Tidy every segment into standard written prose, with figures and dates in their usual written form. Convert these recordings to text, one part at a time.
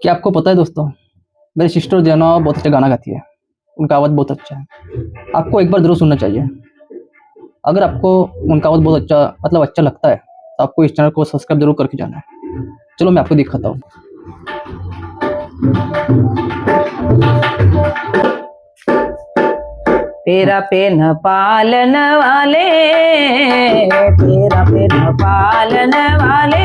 क्या आपको पता है दोस्तों, मेरी सिस्टर जो है ना बहुत अच्छा गाना गाती है, उनका आवाज़ बहुत अच्छा है। आपको एक बार ज़रूर सुनना चाहिए। अगर आपको उनका आवाज़ बहुत अच्छा लगता है तो आपको इस चैनल को सब्सक्राइब जरूर करके जाना है। चलो मैं आपको दिखाता हूँ। तेरा पेन पालन वाले, तेरा पेन पालन वाले,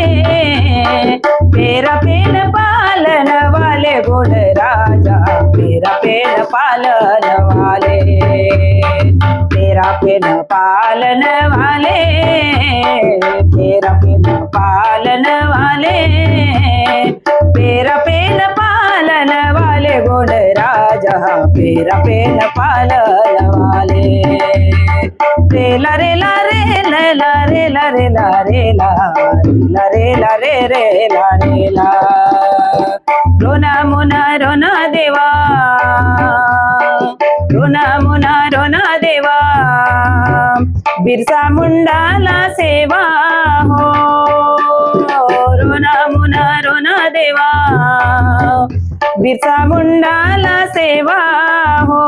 तेरा पेन पालन वाले गुण राजा, तेरा पेन पालन वाले, तेरा पेन पालन वाले, तेरा पेन पालन वाले, तेरा पेन पालन वाले गुण राजा, तेरा पेन पालन वाले। रेला रेला रेला रेला रेला रेला रेला रेला रे रेला रेला, रोना मुना रोना देवा, रोना मुना रोना देवा, बिरसा मुंडाला सेवा हो, रोना मुना रोना देवा, बिरसा मुंडाला सेवा हो,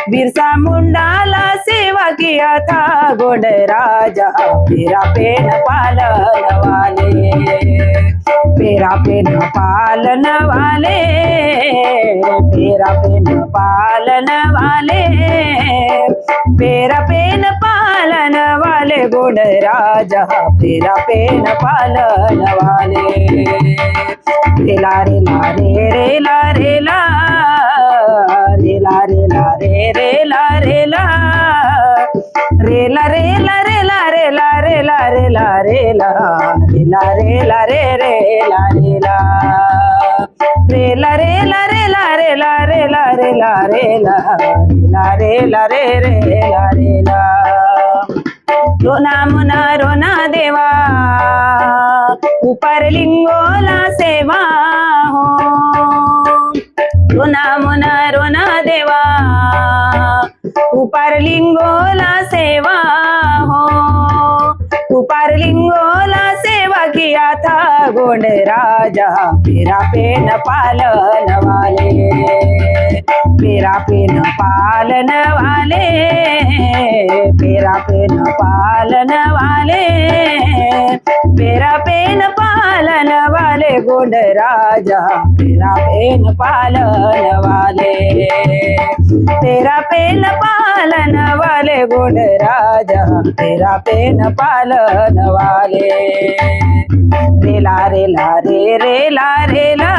बिरसा मुंडाला सेवा किया था गोंड राजा, तेरा पेन पालन वाले, तेरा पेन पालन वाले, तेरा पेन पालन वाले, तेरा पेन पालन वाले गोंड राजा, तेरा पेन पालन वाले। रेला रेला रे रेला रेला, रेला रेला रे रेला रेला, रेला रेला रेला रेला रेला रेला रेला, रेला रेला रे रेला रेला, रेला रेला रेला रेला रेला रेला रेला, रेला रेला रे रेला रेला। रोना मुना रोना देवा, ऊपर लिंगोला सेवा हो, रोना मुना रोना देवा, ऊपर लिंगोला सेवा हो, ऊपर लिंगोला सेवा किया था गोंड राजा, तेरा पेन पालन वाले, तेरा पेन पालन वाले, तेरा पेन पालन वाले, तेरा पेन पालन वाले गोंड राजा, तेरा पेन पालन वाले, तेरा पेन पालन वाले गोंड राजा, तेरा पेन पालन वाले। रेला रेला रे रेला रेला,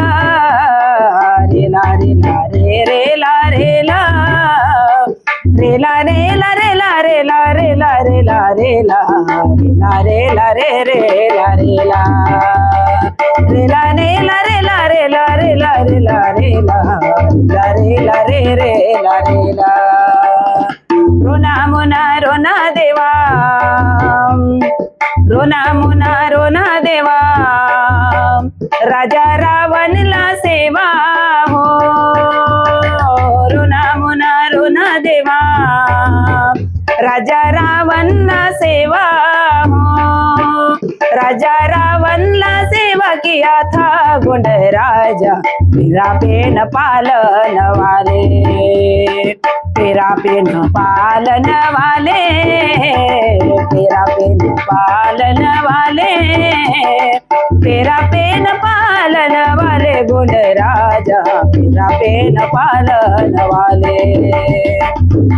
रेला रेला रे रेला रेला, रेला रेला रेला रेला रेला रेला रेला, रेला रेला रे रेला रेला, रेला रेला रेला रेला रेला रेला रेला, रेला रेला रे रेला रेला। रोना मुना रोना देवा, रोना मुना रोना देवा, राजा रावणला सेवा हो, रोना मुना रोना देवा, राजा रावणला सेवा हो, राजा रावणला सेवा किया था गोंड राजा, तेरा पेन पालन वाले, तेरा पेन पालन वाले, तेरा पेन पालन वाले, तेरा पेन पालन वाले गोंड राजा, तेरा पेन पालन वाले,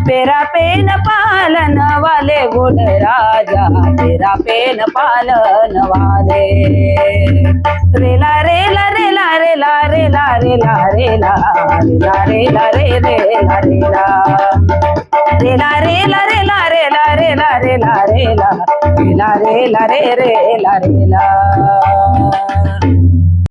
तेरा पेन पालन वाले गोंड राजा, तेरा पेन पालन वाले। रेला रेला रेला रेला रेला रेला रेला, रेला रेला रे रेला रेला, रेला रेला रेला रेला रेला रेला रेला, रेला रेला रे रेला रेला।